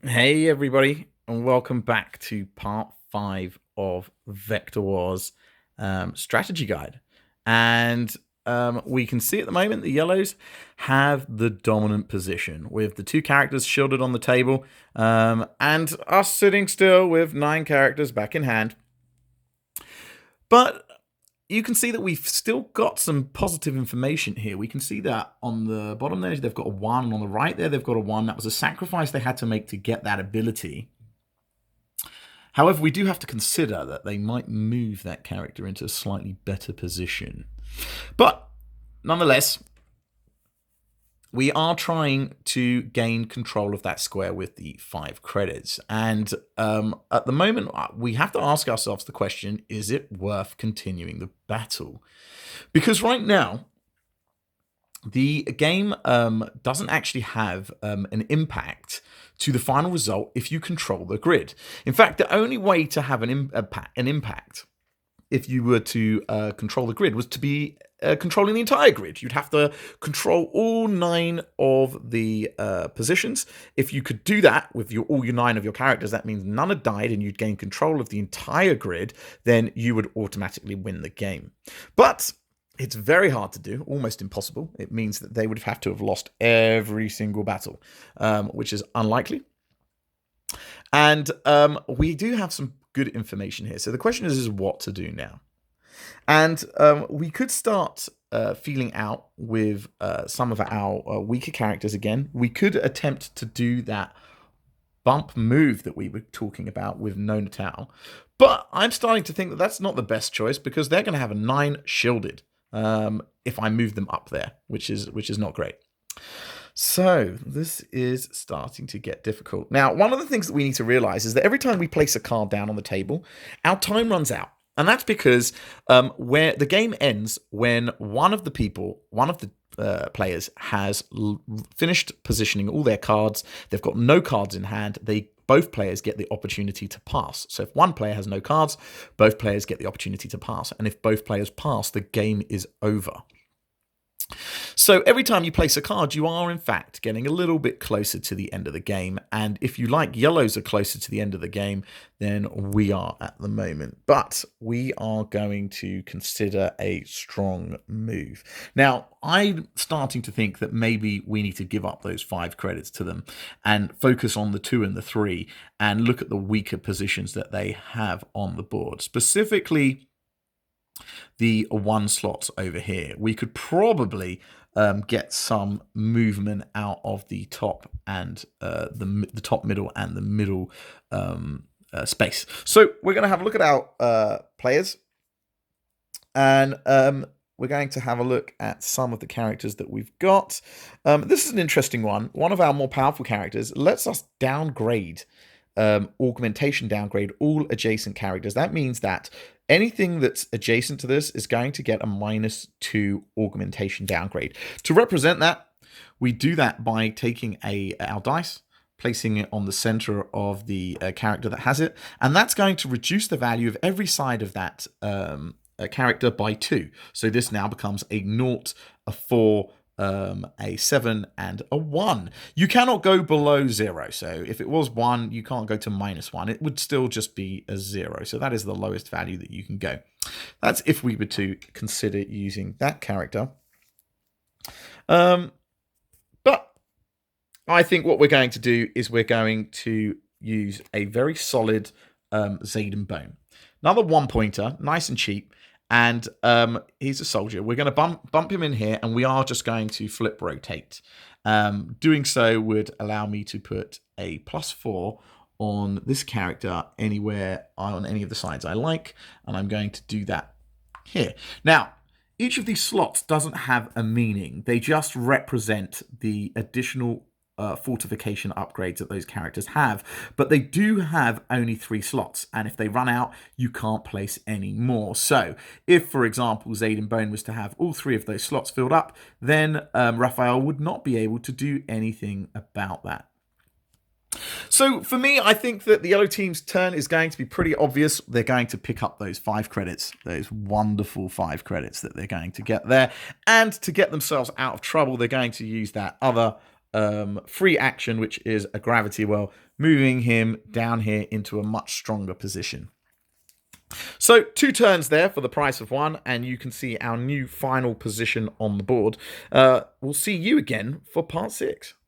Hey everybody, and welcome back to part 5 of Vector Wars strategy guide. And we can see at the moment the yellows have the dominant position with the 2 characters shielded on the table, and us sitting still with 9 characters back in hand. But you can see that we've still got some positive information here. We can see that on the bottom there, they've got a 1, and on the right there, they've got a 1. That was a sacrifice they had to make to get that ability. However, we do have to consider that they might move that character into a slightly better position. But nonetheless, we are trying to gain control of that square with the 5 credits. And at the moment, we have to ask ourselves the question, is it worth continuing the battle? Because right now, the game doesn't actually have an impact to the final result if you control the grid. In fact, the only way to have an impact if you were to control the grid was to be controlling the entire grid. You'd have to control all 9 of the positions. If you could do that with all your 9 of your characters, that means none had died and you'd gain control of the entire grid, then you would automatically win the game. But it's very hard to do, almost impossible. It means that they would have to have lost every single battle, which is unlikely. And we do have some good information here. So the question is what to do now. And we could start feeling out with some of our weaker characters again. We could attempt to do that bump move that we were talking about with Nona Tao. But I'm starting to think that that's not the best choice because they're going to have a 9 shielded if I move them up there, which is not great. So this is starting to get difficult. Now, one of the things that we need to realize is that every time we place a card down on the table, our time runs out. And that's because where the game ends when one of the players has finished positioning all their cards. They've got no cards in hand. Both players get the opportunity to pass. So if one player has no cards, both players get the opportunity to pass. And if both players pass, the game is over. So every time you place a card, you are in fact getting a little bit closer to the end of the game. And if you like yellows are closer to the end of the game, then we are at the moment. But we are going to consider a strong move. Now, I'm starting to think that maybe we need to give up those 5 credits to them and focus on the 2 and the 3 and look at the weaker positions that they have on the board. Specifically, the 1 slots over here. We could probably get some movement out of the top and the top, middle, and the middle space. So we're going to have a look at our players, and we're going to have a look at some of the characters that we've got. This is an interesting one. One of our more powerful characters lets us downgrade, augmentation downgrade all adjacent characters. That means that anything that's adjacent to this is going to get a -2 augmentation downgrade. To represent that, we do that by taking our dice, placing it on the center of the character that has it, and that's going to reduce the value of every side of that character by 2. So this now becomes a 0, a 4, a 7, and a 1. You cannot go below 0. So if it was 1, you can't go to -1. It would still just be a 0. So that is the lowest value that you can go. That's if we were to consider using that character. But I think what we're going to do is we're going to use a very solid Zayden Bone. Another 1-pointer, nice and cheap. And he's a soldier. We're going to bump him in here, and we are just going to flip rotate. Doing so would allow me to put a +4 on this character anywhere on any of the sides I like, and I'm going to do that here. Now, each of these slots doesn't have a meaning. They just represent the additional fortification upgrades that those characters have, but they do have only 3 slots, and if they run out, you can't place any more. So if, for example, Zayden Bone was to have all 3 of those slots filled up, then Raphael would not be able to do anything about that. So for me, I think that the yellow team's turn is going to be pretty obvious. They're going to pick up those 5 credits, those wonderful 5 credits that they're going to get there, and to get themselves out of trouble, they're going to use that other free action, which is a gravity well, moving him down here into a much stronger position. So 2 turns there for the price of 1, and you can see our new final position on the board. We'll see you again for part 6.